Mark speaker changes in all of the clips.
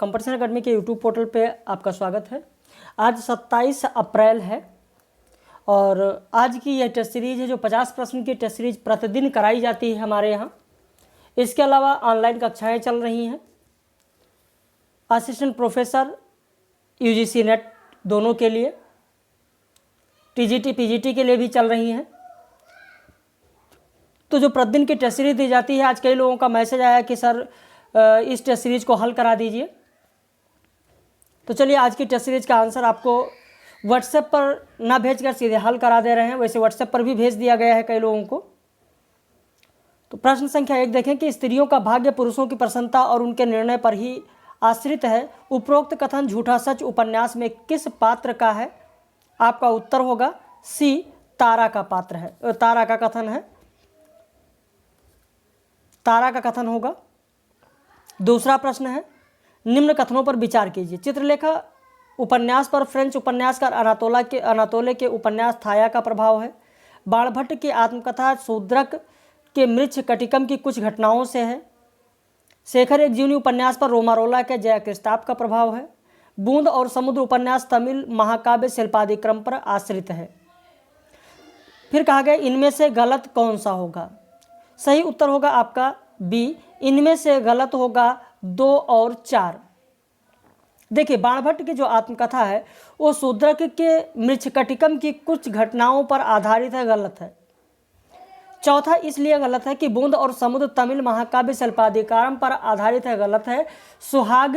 Speaker 1: Competition academy के YouTube portal पे आपका स्वागत है। आज 27 अप्रैल है और आज की यह टेस्ट सीरीज है जो 50 प्रश्न की टेस्ट सीरीज प्रतिदिन कराई जाती है हमारे यहाँ। इसके अलावा ऑनलाइन कक्षाएं चल रही हैं। असिस्टेंट प्रोफेसर यूजीसी नेट दोनों के लिए, टीजीटी पीजीटी के लिए भी चल रही हैं। तो जो प्रतिदिन की टेस्ट सीरीज दी जाती है, आज कई लोगों का मैसेज आया कि सर इस टेस्ट सीरीज को हल करा दीजिए। तो चलिए आज की टेस्ट सीरीज का आंसर आपको व्हाट्सएप पर ना भेजकर सीधे हल करा दे रहे हैं। वैसे व्हाट्सएप पर भी भेज दिया गया है कई लोगों को। तो प्रश्न संख्या 1 देखें कि स्त्रियों का भाग्य पुरुषों की प्रसन्नता और उनके निर्णय पर ही आश्रित है। उपरोक्त कथन झूठा सच उपन्यास में किस पात्र का है? आपका उत्तर होगा सी, तारा का पात्र है, तारा का कथन है, तारा का कथन होगा। दूसरा प्रश्न है, निम्न कथनों पर विचार कीजिए। चित्रलेखा उपन्यास पर फ्रेंच उपन्यासकार अनातोले के उपन्यास थाया का प्रभाव है। बाणभट्ट की आत्मकथा शूद्रक के मृच्छ कटिकम की कुछ घटनाओं से है। शेखर एक जीवनी उपन्यास पर रोमारोला के जया क्रिस्ताप का प्रभाव है। बूंद और समुद्र उपन्यास तमिल महाकाव्य शिल्पादिक्रम पर आश्रित है। फिर कहा गया इनमें से गलत कौन सा होगा? सही उत्तर होगा आपका बी, इनमें से गलत होगा 2 और 4। देखिए, बाणभट्ट की जो आत्मकथा है वो शूद्रक के मृच्छकटिकम की कुछ घटनाओं पर आधारित है, गलत है। चौथा इसलिए गलत है कि बूंद और समुद्र तमिल महाकाव्य शिल्पादिकारम पर आधारित है, गलत है। सुहाग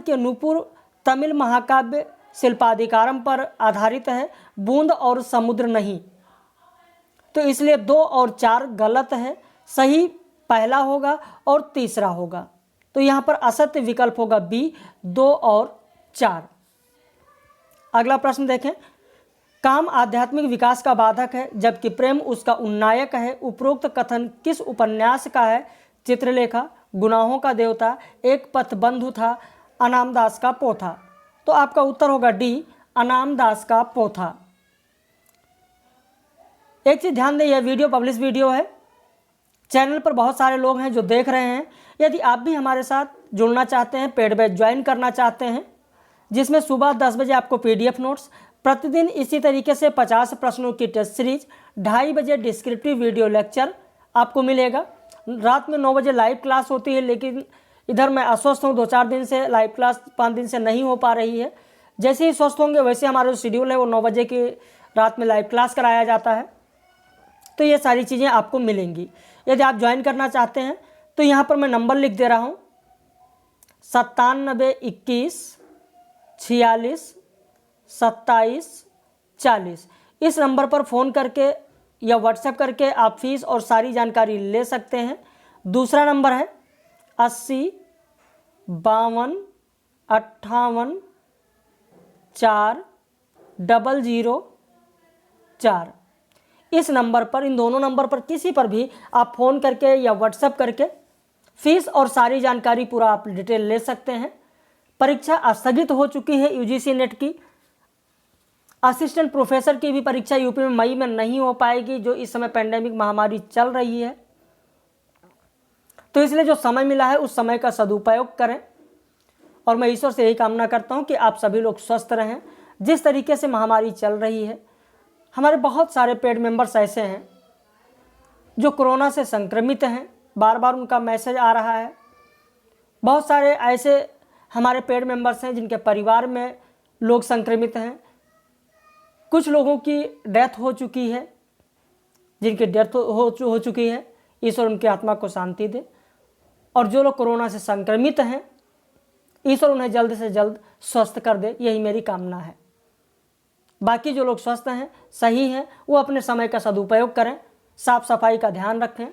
Speaker 1: के नूपुर तमिल महाकाव्य शिल्पादिकारम पर आधारित है, बूंद और समुद्र नहीं। तो इसलिए 2 और 4 गलत है। सही पहला होगा और तीसरा होगा। तो यहाँ पर असत्य विकल्प होगा बी, 2 और 4। अगला प्रश्न देखें, काम आध्यात्मिक विकास का बाधक है जबकि प्रेम उसका उन्नायक है। उपरोक्त कथन किस उपन्यास का है? चित्रलेखा, गुनाहों का देवता, एक पथबंधु था, अनामदास का पोथा। तो आपका उत्तर होगा डी, अनामदास का पोथा। एक चीज़ ध्यान दें, यह वीडियो पब्लिश वीडियो है। चैनल पर बहुत सारे लोग हैं जो देख रहे हैं। यदि आप भी हमारे साथ जुड़ना चाहते हैं, पेड बैच ज्वाइन करना चाहते हैं, जिसमें सुबह 10 बजे आपको PDF नोट्स, प्रतिदिन इसी तरीके से 50 प्रश्नों की टेस्ट सीरीज, 2:30 बजे डिस्क्रिप्टिव वीडियो लेक्चर आपको मिलेगा। रात में 9 बजे लाइव क्लास होती है, लेकिन इधर मैं अस्वस्थ हूँ, 2-4 दिन से लाइव क्लास 5 दिन से नहीं हो पा रही है। जैसे ही स्वस्थ होंगे वैसे हमारा जो शेड्यूल है वो 9 बजे की रात में लाइव क्लास कराया जाता है। तो ये सारी चीज़ें आपको मिलेंगी। यदि आप ज्वाइन करना चाहते हैं तो यहाँ पर मैं नंबर लिख दे रहा हूँ, 97 21 46 27 40। इस नंबर पर फ़ोन करके या व्हाट्सएप करके आप फीस और सारी जानकारी ले सकते हैं। दूसरा नंबर है 80 52 58 4 00 4। इस नंबर पर, इन दोनों नंबर पर किसी पर भी आप फ़ोन करके या व्हाट्सएप करके फीस और सारी जानकारी पूरा आप डिटेल ले सकते हैं। परीक्षा स्थगित हो चुकी है यूजीसी नेट की। असिस्टेंट प्रोफेसर की भी परीक्षा यूपी में मई में नहीं हो पाएगी, जो इस समय पेंडेमिक महामारी चल रही है। तो इसलिए जो समय मिला है उस समय का सदुपयोग करें और मैं ईश्वर से यही कामना करता हूँ कि आप सभी लोग स्वस्थ रहें। जिस तरीके से महामारी चल रही है, हमारे बहुत सारे पेड मेंबर्स ऐसे हैं जो कोरोना से संक्रमित हैं, बार बार उनका मैसेज आ रहा है। बहुत सारे ऐसे हमारे पेड मेंबर्स हैं जिनके परिवार में लोग संक्रमित हैं। कुछ लोगों की डेथ हो चुकी है, जिनकी डेथ हो चुकी है, ईश्वर उनकी आत्मा को शांति दे। और जो लोग कोरोना से संक्रमित हैं, ईश्वर उन्हें जल्द से जल्द स्वस्थ कर दे, यही मेरी कामना है। बाकी जो लोग स्वस्थ हैं, सही हैं, वो अपने समय का सदुपयोग करें, साफ सफाई का ध्यान रखें।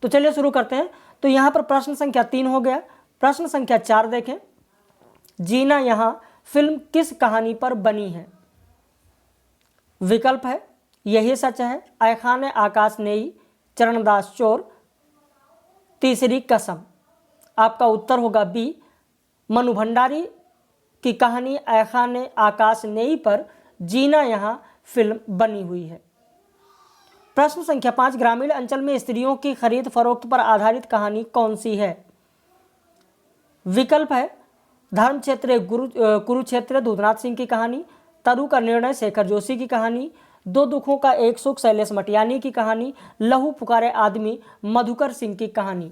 Speaker 1: तो चलिए शुरू करते हैं। तो यहाँ पर प्रश्न संख्या 3 हो गया। प्रश्न संख्या 4 देखें, जीना यहाँ फिल्म किस कहानी पर बनी है? विकल्प है यही सच है, आयखान आकाश नेई, चरणदास चोर, तीसरी कसम। आपका उत्तर होगा बी, मनु भंडारी की कहानी आयखान आकाश नेई पर जीना यहाँ फिल्म बनी हुई है। प्रश्न संख्या 5, ग्रामीण अंचल में स्त्रियों की खरीद फरोख्त पर आधारित कहानी कौन सी है? विकल्प है धर्म क्षेत्र कुरुक्षेत्र दूधनाथ सिंह की कहानी, तरु का निर्णय शेखर जोशी की कहानी, दो दुखों का एक सुख शैलेश मटियानी की कहानी, लहू पुकारे आदमी मधुकर सिंह की कहानी।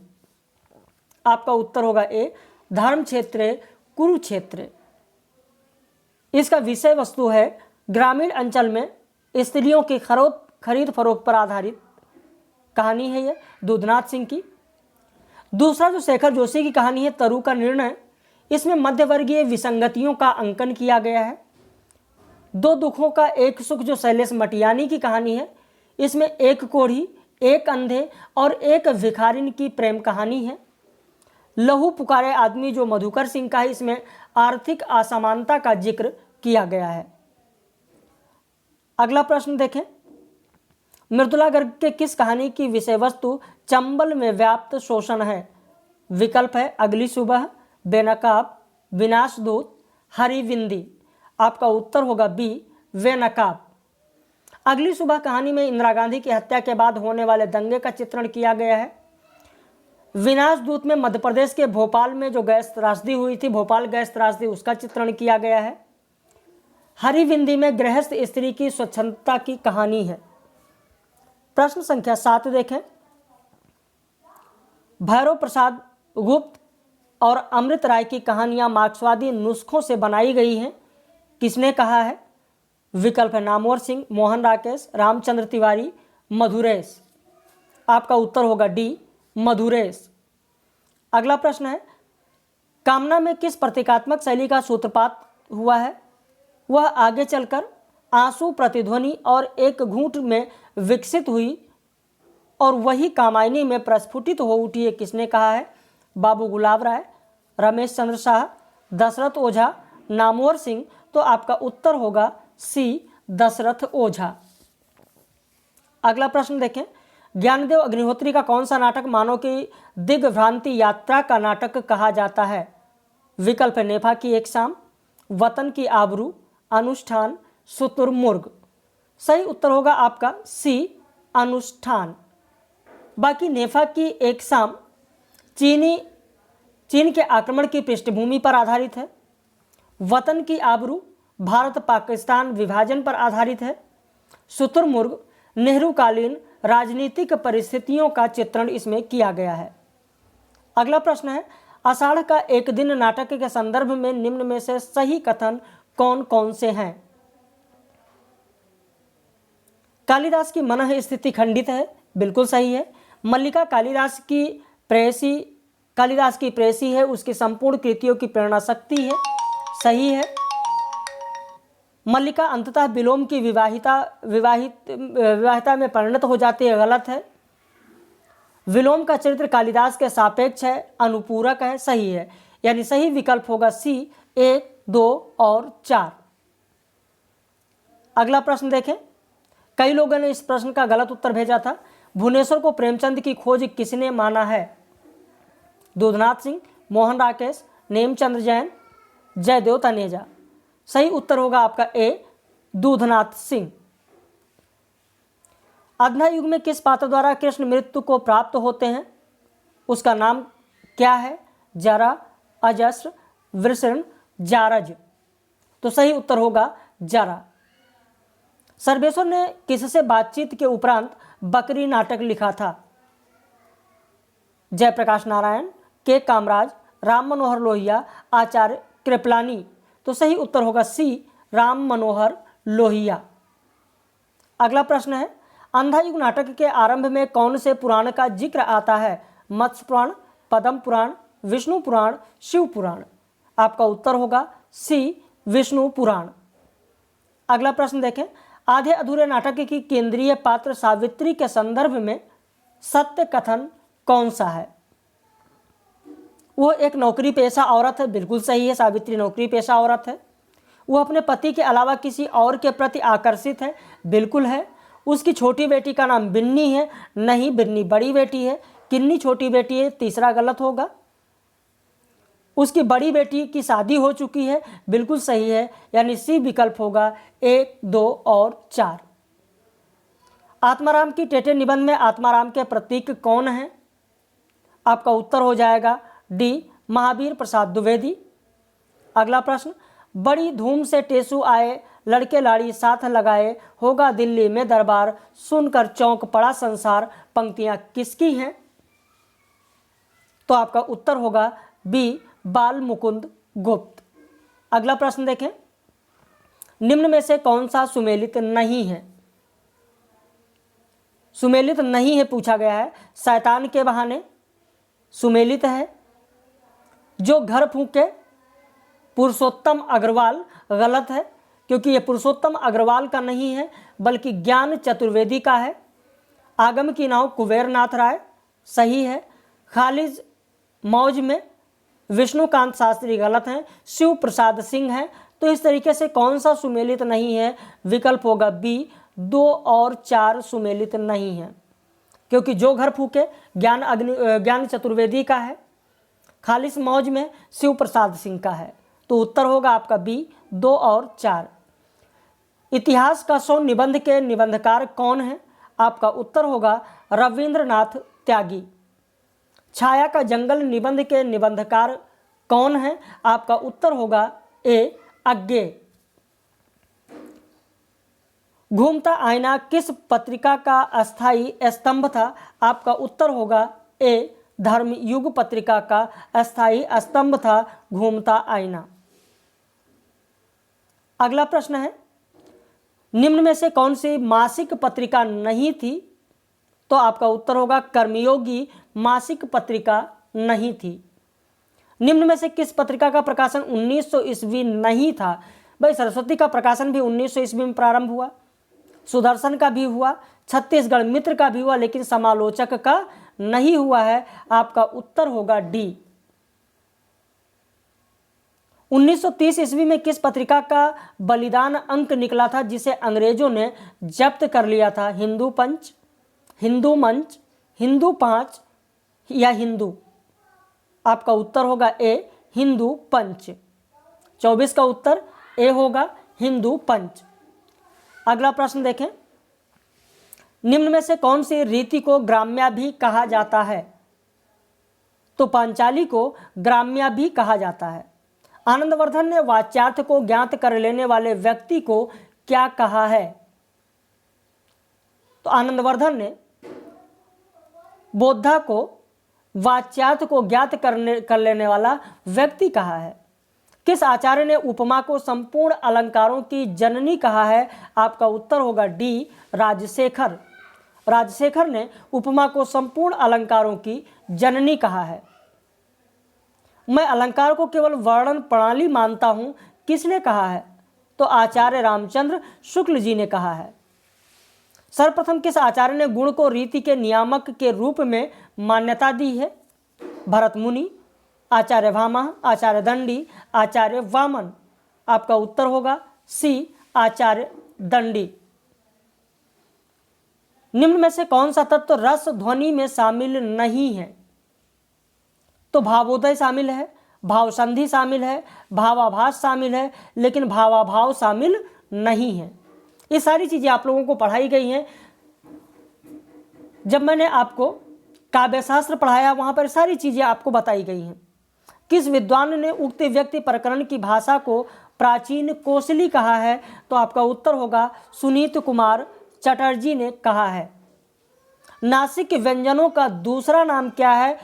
Speaker 1: आपका उत्तर होगा ए धर्म क्षेत्र कुरुक्षेत्र। इसका विषय वस्तु है ग्रामीण अंचल में स्त्रियों की खरीद फरोख्त पर आधारित कहानी है ये दूधनाथ सिंह की। दूसरा जो शेखर जोशी की कहानी है तरु का निर्णय, इसमें मध्यवर्गीय विसंगतियों का अंकन किया गया है। दो दुखों का एक सुख जो शैलेश मटियानी की कहानी है, इसमें एक कोढ़ी, एक अंधे और एक भिखारिन की प्रेम कहानी है। लहू पुकारे आदमी जो मधुकर सिंह का है, इसमें आर्थिक असमानता का जिक्र किया गया है। अगला प्रश्न देखें, मृदुला गर्ग के किस कहानी की विषय वस्तु चंबल में व्याप्त शोषण है? विकल्प है अगली सुबह, बेनकाब, विनाशदूत, हरिविंदी। आपका उत्तर होगा बी बेनकाब। अगली सुबह कहानी में इंदिरा गांधी की हत्या के बाद होने वाले दंगे का चित्रण किया गया है। विनाशदूत में मध्य प्रदेश के भोपाल में जो गैस त्रासदी हुई थी, भोपाल गैस त्रासदी, उसका चित्रण किया गया है। हरिविंदी में गृहस्थ स्त्री की स्वच्छंदता की कहानी है। प्रश्न संख्या 7 देखें, भैरव प्रसाद गुप्त और अमृत राय की कहानियां मार्क्सवादी नुस्खों से बनाई गई हैं, किसने कहा है? विकल्प है नामवर सिंह, मोहन राकेश, रामचंद्र तिवारी, मधुरेश। आपका उत्तर होगा डी मधुरेश। अगला प्रश्न है, कामना में किस प्रतीकात्मक शैली का सूत्रपात हुआ है? वह आगे चलकर आंसू, प्रतिध्वनि और एक घूंट में विकसित हुई और वही कामायनी में प्रस्फुटित हो उठी है, किसने कहा है? बाबू गुलाब राय, रमेश चंद्र शाह, दशरथ ओझा, नामवर सिंह। तो आपका उत्तर होगा सी दशरथ ओझा। अगला प्रश्न देखें, ज्ञानदेव अग्निहोत्री का कौन सा नाटक मानव की दिग्भ्रांति यात्रा का नाटक कहा जाता है? विकल्प है नेफा की एक शाम, वतन की आबरू, अनुष्ठान, शुतुरमुर्ग। सही उत्तर होगा आपका सी अनुष्ठान। बाकी नेफा की एक शाम चीन के आक्रमण की पृष्ठभूमि पर आधारित है। वतन की आबरू भारत पाकिस्तान विभाजन पर आधारित है। शुतुरमुर्ग नेहरू कालीन राजनीतिक परिस्थितियों का चित्रण इसमें किया गया है। अगला प्रश्न है, आषाढ़ का एक दिन नाटक के संदर्भ में निम्न में से सही कथन कौन कौन से हैं? कालिदास की मनः स्थिति खंडित है, बिल्कुल सही है। मल्लिका कालिदास की प्रेयसी है, उसकी संपूर्ण कृतियों की प्रेरणा शक्ति है, सही है। मल्लिका अंततः विलोम की विवाहिता में परिणत हो जाती है, गलत है। विलोम का चरित्र कालिदास के सापेक्ष है, अनुपूरक है, सही है। यानी सही विकल्प होगा सी 1, 2 और 4। अगला प्रश्न देखें, कई लोगों ने इस प्रश्न का गलत उत्तर भेजा था। भुवनेश्वर को प्रेमचंद की खोज किसने माना है? दूधनाथ सिंह, मोहन राकेश, नेमचंद्र जैन, जयदेव तनेजा। सही उत्तर होगा आपका ए दूधनाथ सिंह। अधना युग में किस पात्र द्वारा कृष्ण मृत्यु को प्राप्त होते हैं? उसका नाम क्या है? जरा, अजस्र, वृषण, जारज। तो सही उत्तर होगा जरा। सर्वेश्वर ने किससे बातचीत के उपरांत बकरी नाटक लिखा था? जयप्रकाश नारायण, के कामराज, राम मनोहर लोहिया, आचार्य कृपलानी। तो सही उत्तर होगा सी राम मनोहर लोहिया। अगला प्रश्न है, अंधा युग नाटक के आरंभ में कौन से पुराण का जिक्र आता है? मत्स्य पुराण, पद्म पुराण, विष्णु पुराण, शिव पुराण। आपका उत्तर होगा सी विष्णु पुराण। अगला प्रश्न देखें, आधे अधूरे नाटक की केंद्रीय पात्र सावित्री के संदर्भ में सत्य कथन कौन सा है? वो एक नौकरी पेशा औरत है, बिल्कुल सही है, सावित्री नौकरी पेशा औरत है। वो अपने पति के अलावा किसी और के प्रति आकर्षित है, बिल्कुल है। उसकी छोटी बेटी का नाम बिन्नी है, नहीं, बिन्नी बड़ी बेटी है। किन्नी छोटी बेटी है, तीसरा गलत होगा। उसकी बड़ी बेटी की शादी हो चुकी है, बिल्कुल सही है, यानी सी विकल्प होगा 1, 2 और 4। आत्माराम की टेटे निबंध में आत्माराम के प्रतीक कौन है? आपका उत्तर हो जाएगा डी महावीर प्रसाद द्विवेदी। अगला प्रश्न, बड़ी धूम से टेसू आए, लड़के लाड़ी साथ लगाए, होगा दिल्ली में दरबार, सुनकर चौंक पड़ा संसार, पंक्तियां किसकी हैं? तो आपका उत्तर होगा बी, बाल मुकुंद गुप्त। अगला प्रश्न देखें, निम्न में से कौन सा सुमेलित नहीं है? सुमेलित नहीं है पूछा गया है। शैतान के बहाने सुमेलित है। जो घर फूके पुरुषोत्तम अग्रवाल गलत है, क्योंकि ये पुरुषोत्तम अग्रवाल का नहीं है बल्कि ज्ञान चतुर्वेदी का है। आगम की नाव कुबेरनाथ राय सही है। खालिज मौज में विष्णुकांत शास्त्री गलत हैं। शिव प्रसाद सिंह है। तो इस तरीके से कौन सा सुमेलित नहीं है? विकल्प होगा बी, 2 और 4 सुमेलित नहीं है, क्योंकि जो घर फूके ज्ञान चतुर्वेदी का है, खालिस मौज में शिव प्रसाद सिंह का है। तो उत्तर होगा आपका बी, 2 और 4। इतिहास का 100 निबंध के निबंधकार कौन है? आपका उत्तर होगा रविंद्रनाथ त्यागी। छाया का जंगल निबंध के निबंधकार कौन है? आपका उत्तर होगा ए, अज्ञे। घूमता आईना किस पत्रिका का अस्थाई स्तंभ था? आपका उत्तर होगा ए, धर्मयुग पत्रिका का अस्थाई स्तंभ था घूमता आईना। अगला प्रश्न है, निम्न में से कौन सी मासिक पत्रिका नहीं थी? तो आपका उत्तर होगा कर्मयोगी मासिक पत्रिका नहीं थी। निम्न में से किस पत्रिका का प्रकाशन 1900 ईस्वी नहीं था? भाई सरस्वती का प्रकाशन भी 1900 ईस्वी में प्रारंभ हुआ, सुदर्शन का भी हुआ, छत्तीसगढ़ मित्र का भी हुआ, लेकिन समालोचक का नहीं हुआ है। आपका उत्तर होगा डी। 1930 ईस्वी में किस पत्रिका का बलिदान अंक निकला था जिसे अंग्रेजों ने जब्त कर लिया था? हिंदू पंच, हिंदू मंच, हिंदू 5 या हिंदू? आपका उत्तर होगा ए, हिंदू पंच। 24 का उत्तर ए होगा, हिंदू पंच। अगला प्रश्न देखें, निम्न में से कौन सी रीति को ग्राम्या भी कहा जाता है? तो पांचाली को ग्राम्या भी कहा जाता है। आनंदवर्धन ने वाच्यार्थ को ज्ञात कर लेने वाले व्यक्ति को क्या कहा है? तो आनंदवर्धन ने बोद्धा को वाच्यार्थ को ज्ञात कर लेने वाला व्यक्ति कहा है। किस आचार्य ने उपमा को संपूर्ण अलंकारों की जननी कहा है? आपका उत्तर होगा डी, राजशेखर। राजशेखर ने उपमा को संपूर्ण अलंकारों की जननी कहा है। मैं अलंकार को केवल वर्णन प्रणाली मानता हूं, किसने कहा है? तो आचार्य रामचंद्र शुक्ल जी ने कहा है। सर्वप्रथम किस आचार्य ने गुण को रीति के नियामक के रूप में मान्यता दी है? भरत मुनि, आचार्य भामा, आचार्य दंडी, आचार्य वामन। आपका उत्तर होगा सी, आचार्य दंडी। निम्न में से कौन सा तत्व रस ध्वनि में शामिल नहीं है? तो भावोदय शामिल है, भाव संधि शामिल है, भावाभास शामिल है, लेकिन भावाभाव शामिल नहीं है। ये सारी चीजें आप लोगों को पढ़ाई गई हैं। जब मैंने आपको काव्यशास्त्र पढ़ाया वहां पर सारी चीजें आपको बताई गई हैं। किस विद्वान ने उक्त व्यक्ति प्रकरण की भाषा को प्राचीन कोसली कहा है? तो आपका उत्तर होगा सुनीत कुमार चटर्जी ने कहा है। नासिक व्यंजनों का दूसरा नाम क्या है?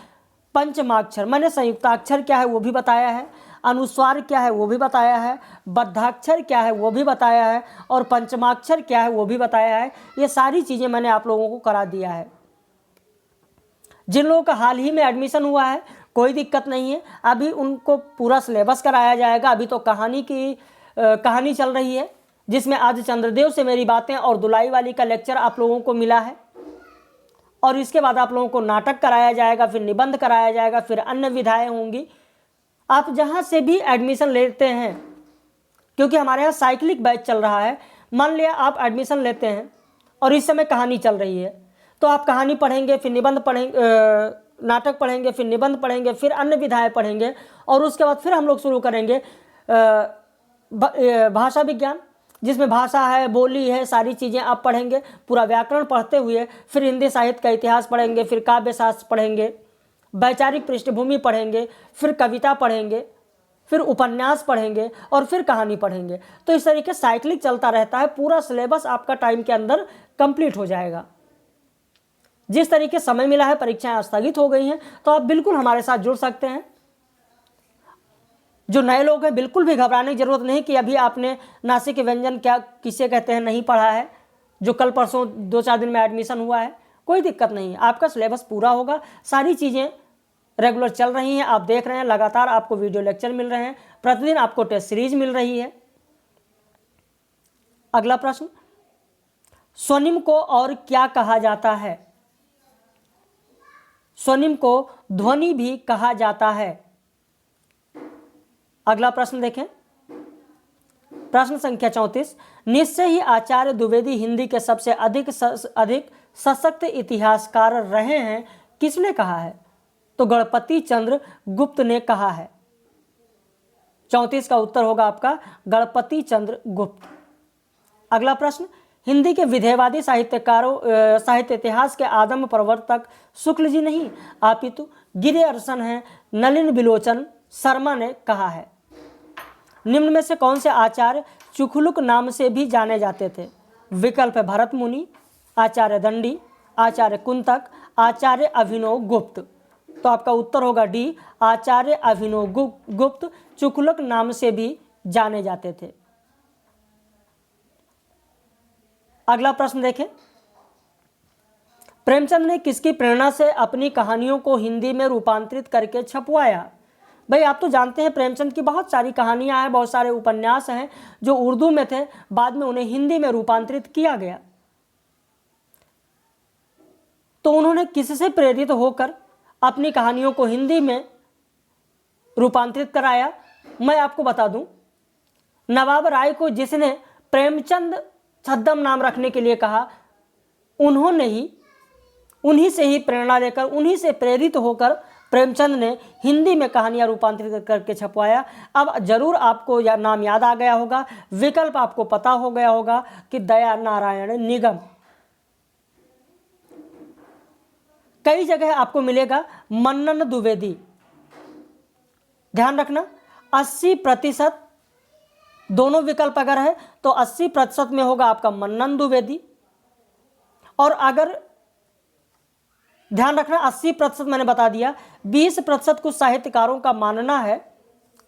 Speaker 1: पंचमाक्षर। मैंने संयुक्ताक्षर क्या है वो भी बताया है, अनुस्वार क्या है वो भी बताया है, बद्धाक्षर क्या है वो भी बताया है, और पंचमाक्षर क्या है वो भी बताया है। ये सारी चीज़ें मैंने आप लोगों को करा दिया है। जिन लोगों का हाल ही में एडमिशन हुआ है कोई दिक्कत नहीं है, अभी उनको पूरा सिलेबस कराया जाएगा। अभी तो कहानी चल रही है, जिसमें आज चंद्रदेव से मेरी बातें और दुलाई वाली का लेक्चर आप लोगों को मिला है, और इसके बाद आप लोगों को नाटक कराया जाएगा, फिर निबंध कराया जाएगा, फिर अन्य विधाएं होंगी। आप जहां से भी एडमिशन लेते हैं, क्योंकि हमारे यहाँ साइक्लिक बैच चल रहा है, मान लिया आप एडमिशन लेते हैं और इस समय कहानी चल रही है, तो आप कहानी पढ़ेंगे, फिर निबंध पढ़ेंगे, नाटक पढ़ेंगे, फिर निबंध पढ़ेंगे, फिर अन्य विधाएं पढ़ेंगे, और उसके बाद फिर हम लोग शुरू करेंगे भाषा विज्ञान, जिसमें भाषा है, बोली है, सारी चीज़ें आप पढ़ेंगे। पूरा व्याकरण पढ़ते हुए फिर हिंदी साहित्य का इतिहास पढ़ेंगे, फिर काव्य शास्त्र पढ़ेंगे, वैचारिक पृष्ठभूमि पढ़ेंगे, फिर कविता पढ़ेंगे, फिर उपन्यास पढ़ेंगे और फिर कहानी पढ़ेंगे। तो इस तरीके साइक्लिक चलता रहता है, पूरा सिलेबस आपका टाइम के अंदर कंप्लीट हो जाएगा। जिस तरीके समय मिला है, परीक्षाएं स्थगित हो गई हैं, तो आप बिल्कुल हमारे साथ जुड़ सकते हैं। जो नए लोग हैं, बिल्कुल भी घबराने की जरूरत नहीं कि अभी आपने नासिक के व्यंजन क्या किसे कहते हैं नहीं पढ़ा है, जो कल परसों 2-4 दिन में एडमिशन हुआ है। कोई दिक्कत नहीं, आपका सिलेबस पूरा होगा, सारी चीज़ें रेगुलर चल रही हैं, आप देख रहे हैं, लगातार आपको वीडियो लेक्चर मिल रहे हैं, प्रतिदिन आपको टेस्ट सीरीज मिल रही है। अगला प्रश्न, स्वनिम को और क्या कहा जाता है? स्वनिम को ध्वनि भी कहा जाता है। अगला प्रश्न देखें, प्रश्न संख्या 34, निश्चय ही आचार्य द्विवेदी हिंदी के सबसे अधिक सशक्त इतिहासकार रहे हैं, किसने कहा है? तो गणपति चंद्र गुप्त ने कहा है। 34 का उत्तर होगा आपका गणपति चंद्र गुप्त। अगला प्रश्न, हिंदी के विधेयवादी साहित्य इतिहास के आदम प्रवर्तक शुक्ल जी नहीं अपितु गिरे अर्सन हैं, नलिन बिलोचन शर्मा ने कहा है। निम्न में से कौन से आचार्य चुखलुक नाम से भी जाने जाते थे? विकल्प है भरत मुनि, आचार्य दंडी, आचार्य कुंतक, आचार्य अभिनव गुप्त। तो आपका उत्तर होगा डी, आचार्य अभिनव गुप्त चुखलुक नाम से भी जाने जाते थे। अगला प्रश्न देखें, प्रेमचंद ने किसकी प्रेरणा से अपनी कहानियों को हिंदी में रूपांतरित करके छपवाया? भाई आप तो जानते हैं प्रेमचंद की बहुत सारी कहानियां हैं, बहुत सारे उपन्यास हैं जो उर्दू में थे, बाद में उन्हें हिंदी में रूपांतरित किया गया। तो उन्होंने किससे प्रेरित होकर अपनी कहानियों को हिंदी में रूपांतरित कराया? मैं आपको बता दूं, नवाब राय को जिसने प्रेमचंद छद्म नाम रखने के लिए कहा, उन्हीं से ही प्रेरणा लेकर, उन्हीं से प्रेरित होकर प्रेमचंद ने हिंदी में कहानियां रूपांतरित करके छपवाया। अब जरूर आपको यह नाम याद आ गया होगा, विकल्प आपको पता हो गया होगा कि दया नारायण निगम। कई जगह आपको मिलेगा मन्नन द्विवेदी। ध्यान रखना 80% दोनों विकल्प अगर है तो 80% में होगा आपका मन्नन द्विवेदी, और अगर ध्यान रखना 80% मैंने बता दिया, 20% कुछ साहित्यकारों का मानना है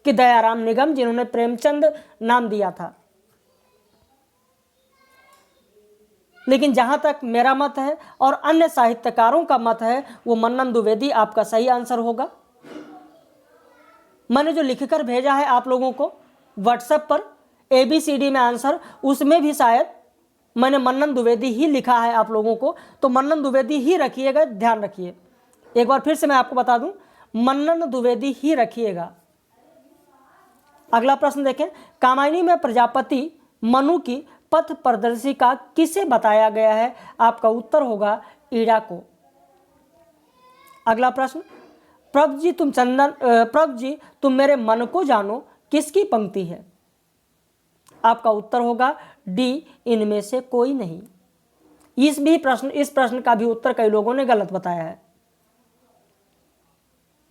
Speaker 1: कि दयाराम निगम, जिन्होंने प्रेमचंद नाम दिया था। लेकिन जहां तक मेरा मत है और अन्य साहित्यकारों का मत है, वो मन्नन द्विवेदी आपका सही आंसर होगा। मैंने जो लिखकर भेजा है आप लोगों को व्हाट्सएप पर ABCD में आंसर, उसमें भी शायद मैंने मन्नन द्विवेदी ही लिखा है आप लोगों को, तो मन्नन द्विवेदी ही रखिएगा, ध्यान रखिए। एक बार फिर से मैं आपको बता दूं, मन्नन द्विवेदी ही रखिएगा। अगला प्रश्न देखें, कामायनी में प्रजापति मनु की पथ प्रदर्शिका किसे बताया गया है? आपका उत्तर होगा ईड़ा को। अगला प्रश्न, प्रभु जी तुम मेरे मन को जानो किसकी पंक्ति है? आपका उत्तर होगा डी, इनमें से कोई नहीं। इस प्रश्न का भी उत्तर कई लोगों ने गलत बताया है।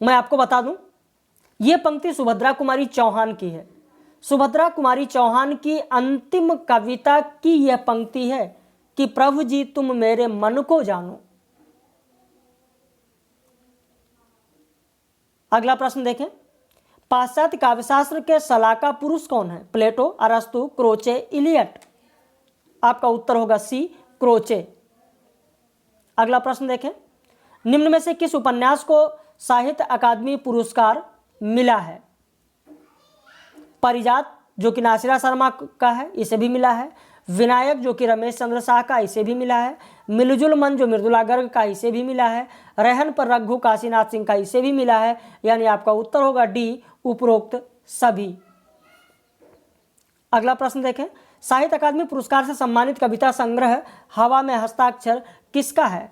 Speaker 1: मैं आपको बता दूं, यह पंक्ति सुभद्रा कुमारी चौहान की है। सुभद्रा कुमारी चौहान की अंतिम कविता की यह पंक्ति है कि प्रभु जी तुम मेरे मन को जानो। अगला प्रश्न देखें, पाश्चात्य काव्यशास्त्र के शलाका पुरुष कौन है? प्लेटो, अरस्तु, क्रोचे, इलियट। आपका उत्तर होगा सी, क्रोचे। अगला प्रश्न देखें, निम्न में से किस उपन्यास को साहित्य अकादमी पुरस्कार मिला है? परिजात, जो कि नासिरा शर्मा का है, इसे भी मिला है। विनायक, जो कि रमेश चंद्र शाह का, इसे भी मिला है। मिलजुल मन, जो मृदुला गर्ग का, इसे भी मिला है। रहन पर रघु काशीनाथ सिंह का, इसे भी मिला है। यानी आपका उत्तर होगा डी, उपरोक्त सभी। अगला प्रश्न देखें, साहित्य अकादमी पुरस्कार से सम्मानित कविता संग्रह हवा में हस्ताक्षर किसका है?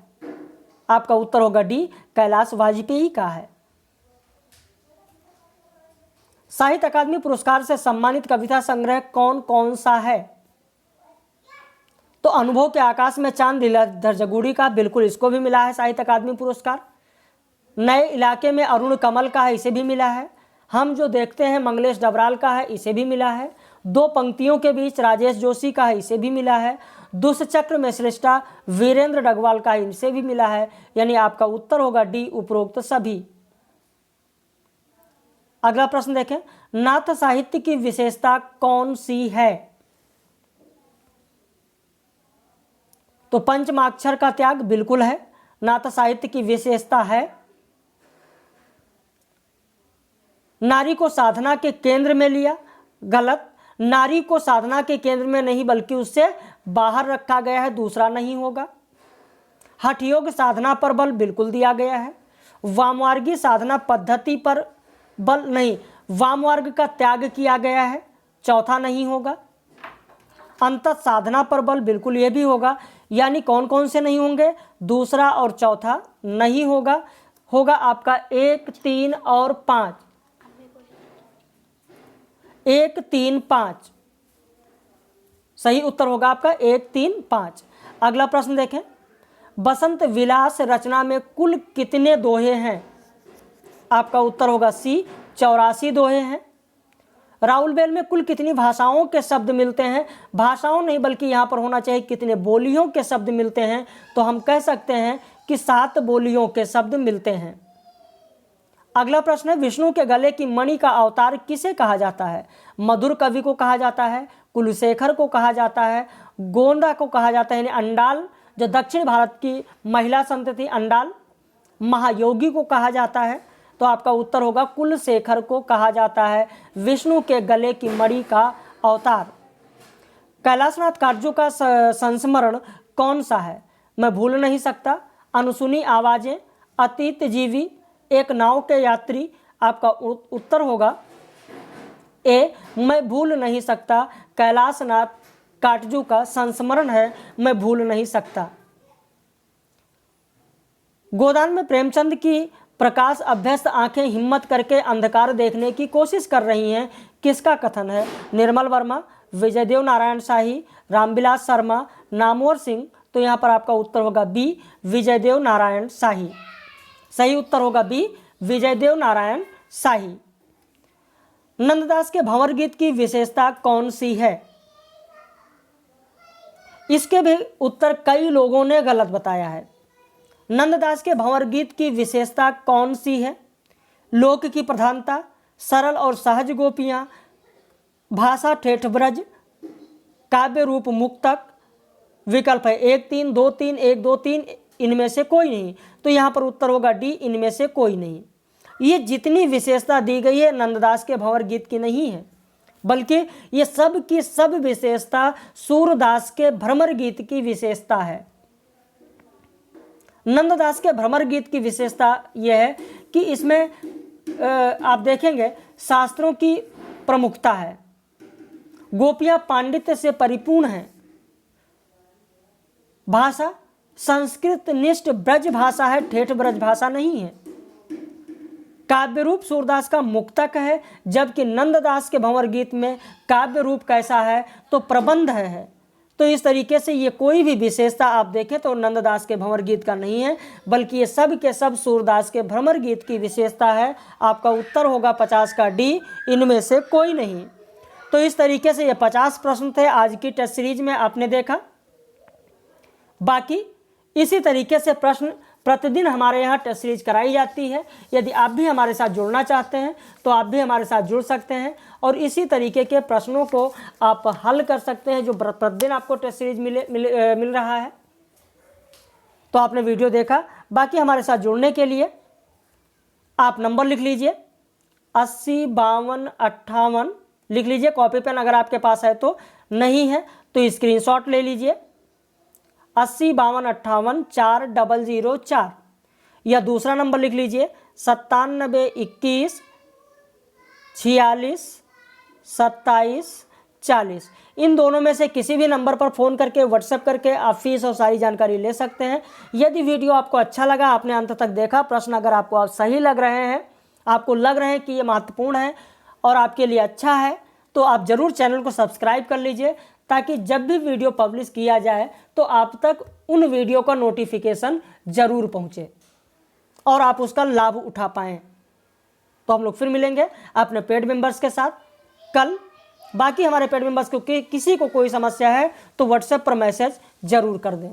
Speaker 1: आपका उत्तर होगा डी, कैलाश वाजपेयी का है। साहित्य अकादमी पुरस्कार से सम्मानित कविता संग्रह कौन कौन सा है? तो अनुभव के आकाश में चांद लीलाधर जगूड़ी का, बिल्कुल इसको भी मिला है साहित्य अकादमी पुरस्कार। नए इलाके में अरुण कमल का है, इसे भी मिला है। हम जो देखते हैं मंगलेश डबराल का है, इसे भी मिला है। दो पंक्तियों के बीच राजेश जोशी का है, इसे भी मिला है। दुष्चक्र में श्रेष्ठा वीरेंद्र डगवाल का है, इसे भी मिला है। यानी आपका उत्तर होगा डी, उपरोक्त सभी। अगला प्रश्न देखें, नाथ साहित्य की विशेषता कौन सी है? तो पंचमाक्षर का त्याग बिल्कुल है, नाथ साहित्य की विशेषता है। नारी को साधना के केंद्र में लिया, गलत। नारी को साधना के केंद्र में नहीं बल्कि उससे बाहर रखा गया है, दूसरा नहीं होगा। हठयोग साधना पर बल बिल्कुल दिया गया है। वाममार्गी साधना पद्धति पर बल नहीं, वाममार्ग का त्याग किया गया है, चौथा नहीं होगा। अंतत साधना पर बल बिल्कुल ये भी होगा। यानी कौन कौन से नहीं होंगे? दूसरा और चौथा नहीं होगा। होगा आपका 1, 3 और 5। 1, 3, 5 सही उत्तर होगा आपका 1, 3, 5। अगला प्रश्न देखें, बसंत विलास रचना में कुल कितने दोहे हैं? आपका उत्तर होगा सी, 84 दोहे हैं। राउल बेल में कुल कितनी भाषाओं के शब्द मिलते हैं? भाषाओं नहीं बल्कि यहाँ पर होना चाहिए कितने बोलियों के शब्द मिलते हैं। तो हम कह सकते हैं कि 7 बोलियों के शब्द मिलते हैं। अगला प्रश्न है, विष्णु के गले की मणि का अवतार किसे कहा जाता है? मधुर कवि को कहा जाता है, कुलशेखर को कहा जाता है, गोंदा को कहा जाता है, यानी अंडाल जो दक्षिण भारत की महिला संत थी अंडाल, महायोगी को कहा जाता है। तो आपका उत्तर होगा कुलशेखर को कहा जाता है विष्णु के गले की मणि का अवतार। कैलाशनाथ काटजू का संस्मरण कौन सा है? मैं भूल नहीं सकता, अनसुनी आवाजें, अतीत जीवी, एक नाव के यात्री। आपका उत्तर होगा ए, मैं भूल नहीं सकता। कैलाशनाथ काटजू का संस्मरण है मैं भूल नहीं सकता। गोदान में प्रेमचंद की प्रकाश अभ्यस्त आंखें हिम्मत करके अंधकार देखने की कोशिश कर रही हैं, किसका कथन है? निर्मल वर्मा, विजयदेव नारायण शाही, रामविलास शर्मा, नामवर सिंह। तो यहाँ पर आपका उत्तर होगा बी, विजयदेव नारायण शाही। सही उत्तर होगा बी, विजयदेव नारायण शाही। नंददास के भंवर गीत की विशेषता कौन सी है? इसके भी उत्तर कई लोगों ने गलत बताया है। नंददास के भंवर गीत की विशेषता कौन सी है? लोक की प्रधानता, सरल और सहज गोपियां, भाषा ठेठ ब्रज, काव्य रूप मुक्तक। विकल्प है 1, 3, 2, 3, 1, 2, 3, इनमें से कोई नहीं। तो यहाँ पर उत्तर होगा डी, इनमें से कोई नहीं। ये जितनी विशेषता दी गई है नंददास के भंवर गीत की नहीं है, बल्कि ये सब की सब विशेषता सूरदास के भ्रमर गीत की विशेषता है। नंददास के भ्रमर गीत की विशेषता यह है कि इसमें आप देखेंगे शास्त्रों की प्रमुखता है, गोपियां पांडित्य से परिपूर्ण हैं, भाषा संस्कृत निष्ठ ब्रज भाषा है, ठेठ ब्रज भाषा नहीं है। काव्य रूप सूरदास का मुक्तक है, जबकि नंददास के भंवर गीत में काव्य रूप कैसा है? तो प्रबंध है। तो इस तरीके से ये कोई भी विशेषता आप देखें तो नंददास के भंवर गीत का नहीं है, बल्कि ये सब के सब सूरदास के भ्रमर गीत की विशेषता है। आपका उत्तर होगा 50 का डी, इनमें से कोई नहीं। तो इस तरीके से ये 50 प्रश्न थे आज की टेस्ट सीरीज में, आपने देखा। बाकी इसी तरीके से प्रश्न प्रतिदिन हमारे यहाँ टेस्ट सीरीज कराई जाती है। यदि आप भी हमारे साथ जुड़ना चाहते हैं तो आप भी हमारे साथ जुड़ सकते हैं और इसी तरीके के प्रश्नों को आप हल कर सकते हैं जो प्रतिदिन आपको टेस्ट सीरीज मिल रहा है। तो आपने वीडियो देखा। बाकी हमारे साथ जुड़ने के लिए आप नंबर लिख लीजिए 80 52 58, लिख लीजिए। कॉपी पेन अगर आपके पास है तो, नहीं है तो स्क्रीनशॉट ले लीजिए 80 52 58 4004, या दूसरा नंबर लिख लीजिए 97 21 46 27 40। इन दोनों में से किसी भी नंबर पर फ़ोन करके व्हाट्सएप करके आप फीस और सारी जानकारी ले सकते हैं। यदि वीडियो आपको अच्छा लगा, आपने अंत तक देखा, प्रश्न अगर आपको सही लग रहे हैं, आपको लग रहे हैं कि ये महत्वपूर्ण है और आपके लिए अच्छा है, तो आप ज़रूर चैनल को सब्सक्राइब कर लीजिए, ताकि जब भी वीडियो पब्लिश किया जाए तो आप तक उन वीडियो का नोटिफिकेशन ज़रूर पहुँचे। और आप उसका लाभ उठा पाएँ। तो हम लोग फिर मिलेंगे अपने पेड मेंबर्स के साथ कल। बाकी हमारे पेड मेंबर्स को किसी को कोई समस्या है तो व्हाट्सएप पर मैसेज जरूर कर दें।